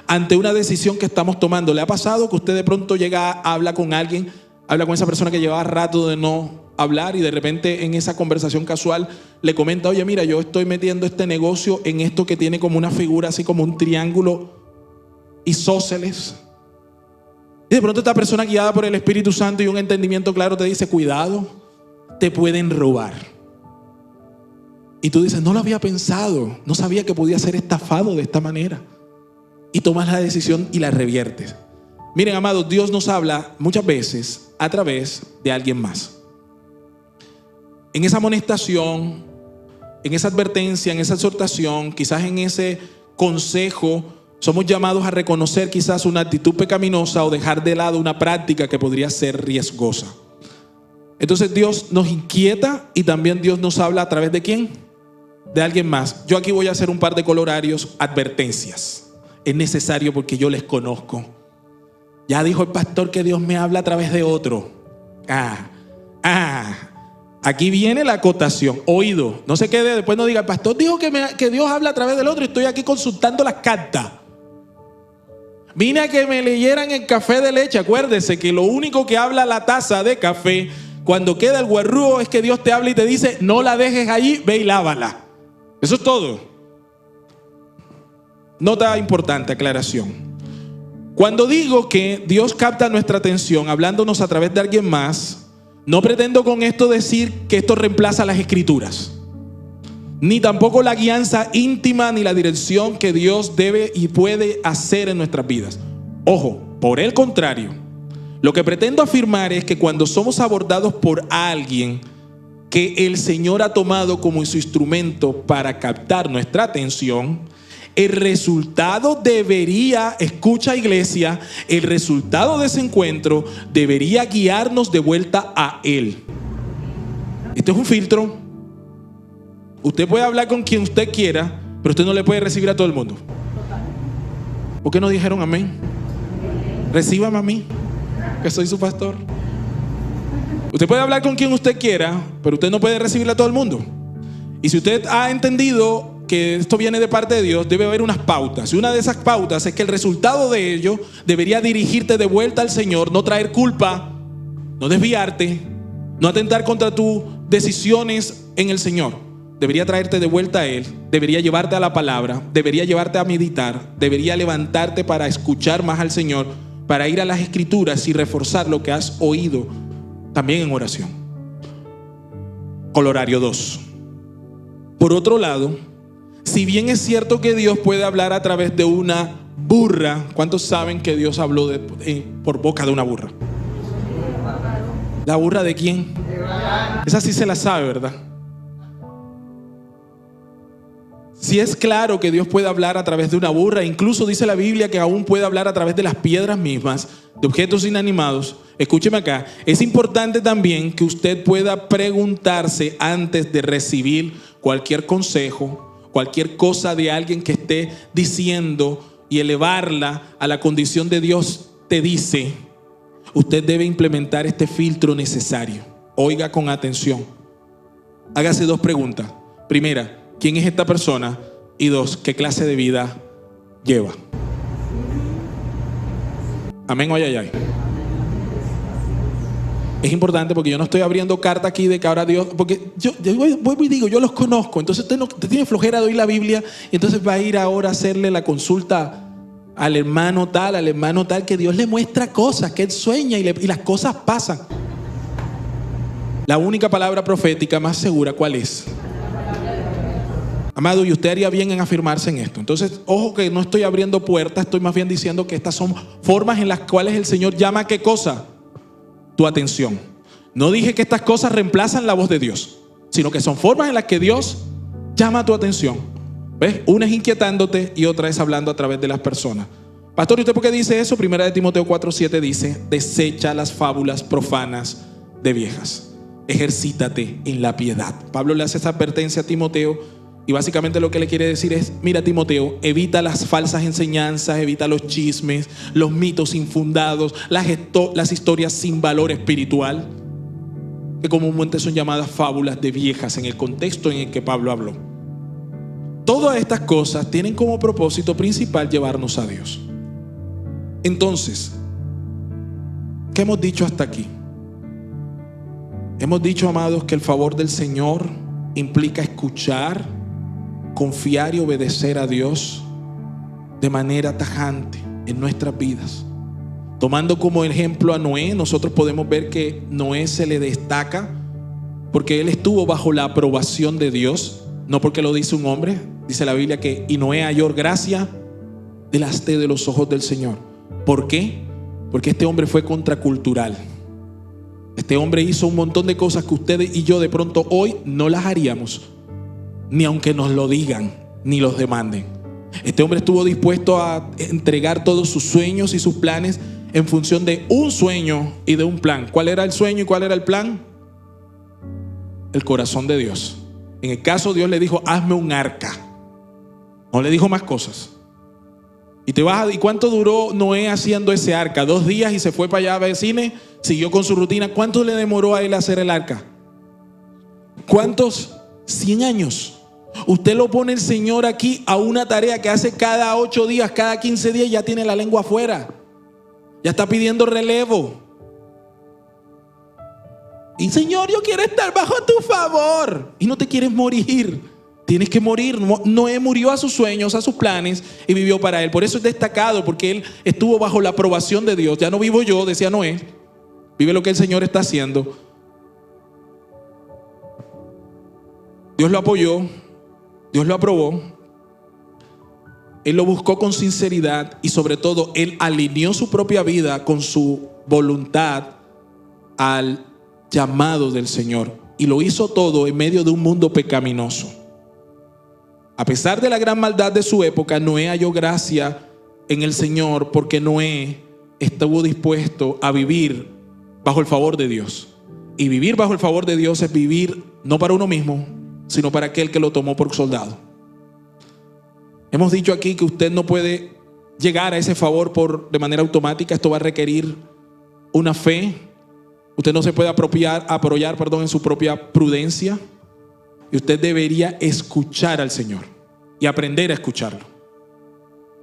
ante una decisión que estamos tomando. ¿Le ha pasado que usted de pronto llega, habla con alguien, habla con esa persona que llevaba rato de no hablar y de repente en esa conversación casual le comenta, oye, mira, yo estoy metiendo este negocio en esto que tiene como una figura así como un triángulo isósceles? Y de pronto esta persona, guiada por el Espíritu Santo y un entendimiento claro, te dice, cuidado, te pueden robar. Y tú dices, no lo había pensado, no sabía que podía ser estafado de esta manera. Y tomas la decisión y la reviertes. Miren, amados, Dios nos habla muchas veces a través de alguien más. En esa amonestación, en esa advertencia, en esa exhortación, quizás en ese consejo, somos llamados a reconocer quizás una actitud pecaminosa o dejar de lado una práctica que podría ser riesgosa. Entonces Dios nos inquieta y también Dios nos habla a través de ¿quién? De alguien más. Yo aquí voy a hacer un par de colorarios, advertencias. Es necesario porque yo les conozco. Ya dijo el pastor que Dios me habla a través de otro. Aquí viene la acotación, oído. No se quede, después no diga, el pastor dijo que Dios habla a través del otro y estoy aquí consultando las cartas. Vine a que me leyeran el café de leche. Acuérdese que lo único que habla la taza de café cuando queda el guarrúo es que Dios te habla y te dice, no la dejes allí, ve y lávala. Eso es todo. Nota importante, aclaración. Cuando digo que Dios capta nuestra atención hablándonos a través de alguien más, no pretendo con esto decir que esto reemplaza las escrituras, ni tampoco la guianza íntima ni la dirección que Dios debe y puede hacer en nuestras vidas. Ojo, por el contrario, lo que pretendo afirmar es que cuando somos abordados por alguien que el Señor ha tomado como su instrumento para captar nuestra atención, el resultado debería, escucha iglesia, el resultado de ese encuentro debería guiarnos de vuelta a Él. Esto es un filtro. Usted puede hablar con quien usted quiera, pero usted no le puede recibir a todo el mundo. ¿Por qué no dijeron amén? Recíbame a mí, que soy su pastor. Usted puede hablar con quien usted quiera, pero usted no puede recibir a todo el mundo. Y si usted ha entendido que esto viene de parte de Dios, debe haber unas pautas. Y una de esas pautas es que el resultado de ello debería dirigirte de vuelta al Señor, no traer culpa, no desviarte, no atentar contra tus decisiones en el Señor. debería traerte de vuelta a Él, debería llevarte a la palabra, debería llevarte a meditar, debería levantarte para escuchar más al Señor, para ir a las Escrituras y reforzar lo que has oído también en oración. Colorario 2. Por otro lado, si bien es cierto que Dios puede hablar a través de una burra, ¿cuántos saben que Dios habló por boca de una burra? ¿La burra de quién? Esa sí se la sabe, ¿verdad? Si es claro que Dios puede hablar a través de una burra, incluso dice la Biblia que aún puede hablar a través de las piedras mismas, de objetos inanimados. Escúcheme acá, es importante también que usted pueda preguntarse antes de recibir cualquier consejo, cualquier cosa de alguien que esté diciendo y elevarla a la condición de Dios te dice. Usted debe implementar este filtro necesario. Oiga con atención. Hágase 2 preguntas. Primera, ¿quién es esta persona? Y 2, ¿qué clase de vida lleva? Amén o ay. Es importante porque yo no estoy abriendo carta aquí de que ahora Dios, porque yo vuelvo y digo, yo los conozco, entonces usted tiene flojera de oír la Biblia y entonces va a ir ahora a hacerle la consulta al hermano tal, que Dios le muestra cosas, que él sueña y las cosas pasan. La única palabra profética más segura, ¿cuál es? Amado, y usted haría bien en afirmarse en esto. Entonces, ojo que no estoy abriendo puertas, estoy más bien diciendo que estas son formas en las cuales el Señor llama ¿qué cosa? Tu atención. No dije que estas cosas reemplazan la voz de Dios, sino que son formas en las que Dios llama tu atención. ¿Ves? Una es inquietándote y otra es hablando a través de las personas. Pastor, ¿y usted por qué dice eso? Primera de Timoteo 4:7 dice: desecha las fábulas profanas de viejas. Ejercítate en la piedad. Pablo le hace esa advertencia a Timoteo y básicamente lo que le quiere decir es: mira, Timoteo, evita las falsas enseñanzas, evita los chismes, los mitos infundados, las historias sin valor espiritual, que comúnmente son llamadas fábulas de viejas en el contexto en el que Pablo habló. Todas estas cosas tienen como propósito principal llevarnos a Dios. Entonces, ¿qué hemos dicho hasta aquí? Hemos dicho, amados, que el favor del Señor implica escuchar, confiar y obedecer a Dios de manera tajante en nuestras vidas. Tomando como ejemplo a Noé, nosotros podemos ver que Noé se le destaca porque él estuvo bajo la aprobación de Dios, no porque lo dice un hombre. Dice la Biblia que y Noé halló gracia delante de los ojos del Señor. ¿Por qué? Porque este hombre fue contracultural. Este hombre hizo un montón de cosas que ustedes y yo de pronto hoy no las haríamos, ni aunque nos lo digan, ni los demanden. Este hombre estuvo dispuesto a entregar todos sus sueños y sus planes en función de un sueño y de un plan. ¿Cuál era el sueño y cuál era el plan? El corazón de Dios. En el caso, Dios le dijo: hazme un arca. No le dijo más cosas. ¿Y cuánto duró Noé haciendo ese arca? 2 días y se fue para allá a ver cine. Siguió con su rutina. ¿Cuánto le demoró a él hacer el arca? ¿Cuántos? 100 años. Usted lo pone el Señor aquí a una tarea que hace cada 8 días, cada 15 días, ya tiene la lengua afuera. Ya está pidiendo relevo. Y Señor, yo quiero estar bajo tu favor. Y no te quieres morir. Tienes que morir. Noé murió a sus sueños, a sus planes y vivió para él. Por eso es destacado, porque él estuvo bajo la aprobación de Dios. Ya no vivo yo, decía Noé. Vive lo que el Señor está haciendo. Dios lo apoyó. Dios lo aprobó. Él lo buscó con sinceridad y sobre todo él alineó su propia vida con su voluntad al llamado del Señor. Y lo hizo todo en medio de un mundo pecaminoso. A pesar de la gran maldad de su época, Noé halló gracia en el Señor porque Noé estuvo dispuesto a vivir bajo el favor de Dios. Y vivir bajo el favor de Dios es vivir no para uno mismo, sino para aquel que lo tomó por soldado. Hemos dicho aquí que usted no puede llegar a ese favor de manera automática. Esto va a requerir una fe. Usted no se puede apoyar en su propia prudencia. Y usted debería escuchar al Señor y aprender a escucharlo.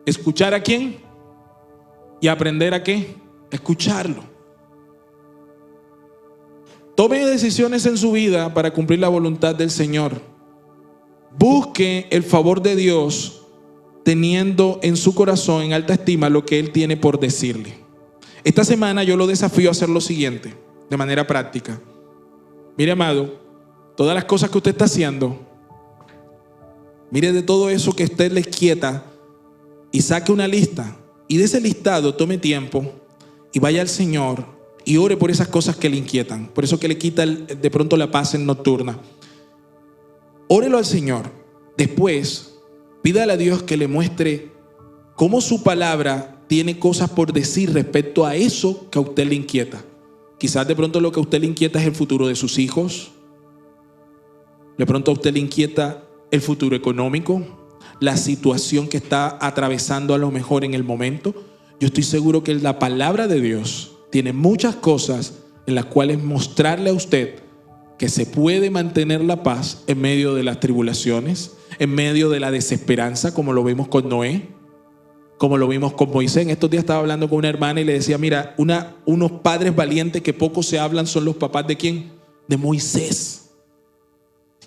¿Escuchar a quién? ¿Y aprender a qué? Escucharlo. Tome decisiones en su vida para cumplir la voluntad del Señor. busque el favor de Dios teniendo en su corazón en alta estima lo que Él tiene por decirle. Esta semana yo lo desafío a hacer lo siguiente, de manera práctica. Mire, amado, todas las cosas que usted está haciendo, mire de todo eso que usted le quieta y saque una lista. Y de ese listado tome tiempo y vaya al Señor y ore por esas cosas que le inquietan. Por eso que le quita de pronto la paz en nocturna. Órelo al Señor. Después, pídale a Dios que le muestre cómo su palabra tiene cosas por decir respecto a eso que a usted le inquieta. Quizás de pronto lo que a usted le inquieta es el futuro de sus hijos. De pronto a usted le inquieta el futuro económico, la situación que está atravesando a lo mejor en el momento. Yo estoy seguro que la palabra de Dios tiene muchas cosas en las cuales mostrarle a usted que se puede mantener la paz en medio de las tribulaciones, en medio de la desesperanza, como lo vimos con Noé, como lo vimos con Moisés. En estos días estaba hablando con una hermana y le decía, mira, unos padres valientes que poco se hablan son los papás ¿de quién? De Moisés.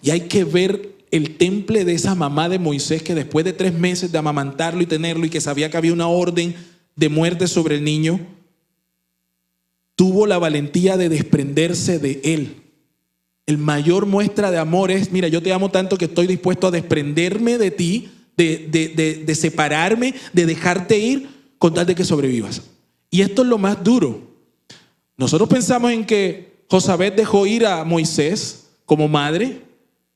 Y hay que ver el temple de esa mamá de Moisés que después de 3 meses de amamantarlo y tenerlo y que sabía que había una orden de muerte sobre el niño, tuvo la valentía de desprenderse de él. El mayor muestra de amor es, mira, yo te amo tanto que estoy dispuesto a desprenderme de ti, de separarme, de dejarte ir con tal de que sobrevivas. Y esto es lo más duro. Nosotros pensamos en que Josabet dejó ir a Moisés como madre,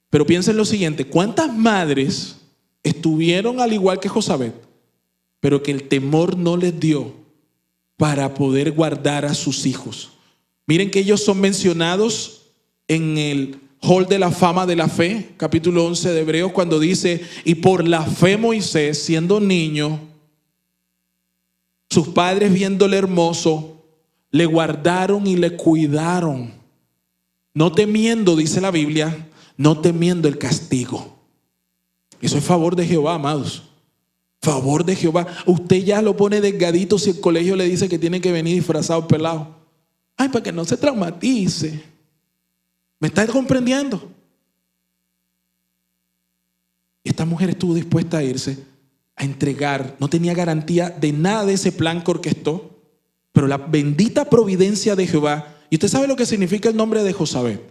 pero piensa en lo siguiente: ¿cuántas madres estuvieron al igual que Josabet, pero que el temor no les dio para poder guardar a sus hijos? Miren que ellos son mencionados en el Hall de la Fama de la Fe, capítulo 11 de Hebreos, cuando dice: y por la fe Moisés, siendo niño, sus padres viéndole hermoso, le guardaron y le cuidaron, no temiendo, dice la Biblia, no temiendo el castigo. Eso es favor de Jehová, amados. Favor de Jehová. Usted ya lo pone delgadito si el colegio le dice que tiene que venir disfrazado pelado. Ay, para que no se traumatice. ¿Me está comprendiendo? Esta mujer estuvo dispuesta a irse, a entregar. No tenía garantía de nada de ese plan que orquestó, pero la bendita providencia de Jehová. ¿Y usted sabe lo que significa el nombre de Josabet?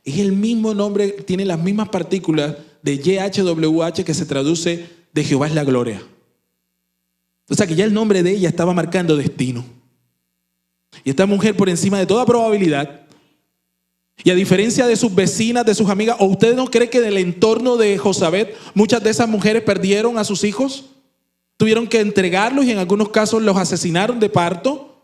Es el mismo nombre, tiene las mismas partículas de YHWH, que se traduce de Jehová es la gloria. O sea que ya el nombre de ella estaba marcando destino. Y esta mujer, por encima de toda probabilidad, y a diferencia de sus vecinas, de sus amigas, ¿o usted no cree que del entorno de Josabet muchas de esas mujeres perdieron a sus hijos? Tuvieron que entregarlos y en algunos casos los asesinaron de parto.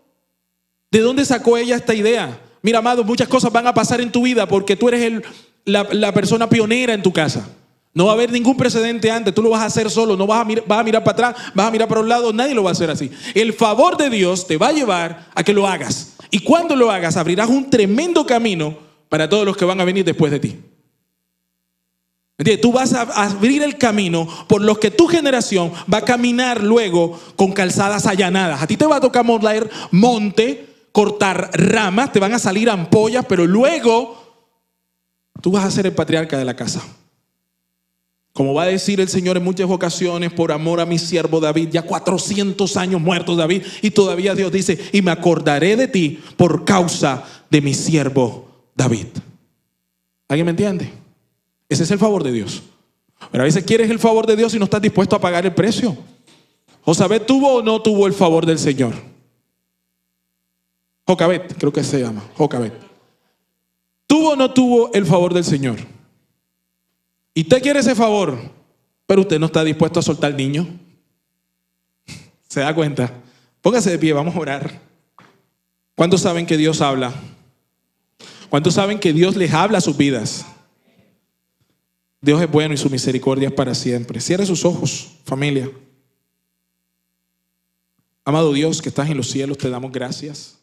¿De dónde sacó ella esta idea? Mira, amado, muchas cosas van a pasar en tu vida porque tú eres la persona pionera en tu casa. No va a haber ningún precedente antes. Tú lo vas a hacer solo. No vas a mirar para atrás, vas a mirar para un lado. Nadie lo va a hacer así. El favor de Dios te va a llevar a que lo hagas. Y cuando lo hagas, abrirás un tremendo camino para todos los que van a venir después de ti. ¿Entiendes? Tú vas a abrir el camino por los que tu generación va a caminar luego con calzadas allanadas. A ti te va a tocar moler monte, cortar ramas, te van a salir ampollas, pero luego tú vas a ser el patriarca de la casa. Como va a decir el Señor en muchas ocasiones, por amor a mi siervo David, ya 400 años muerto David, y todavía Dios dice, y me acordaré de ti por causa de mi siervo David. ¿Alguien me entiende? Ese es el favor de Dios. Pero a veces quieres el favor de Dios y no estás dispuesto a pagar el precio. ¿Josabet tuvo o no tuvo el favor del Señor? Jocabet, creo que se llama Jocabet. ¿Tuvo o no tuvo el favor del Señor? Y usted quiere ese favor, pero usted no está dispuesto a soltar al niño. ¿Se da cuenta? Póngase de pie, vamos a orar. ¿Cuántos saben que Dios habla? ¿Cuántos saben que Dios les habla a sus vidas? Dios es bueno y su misericordia es para siempre. Cierre sus ojos, familia. Amado Dios que estás en los cielos, te damos gracias.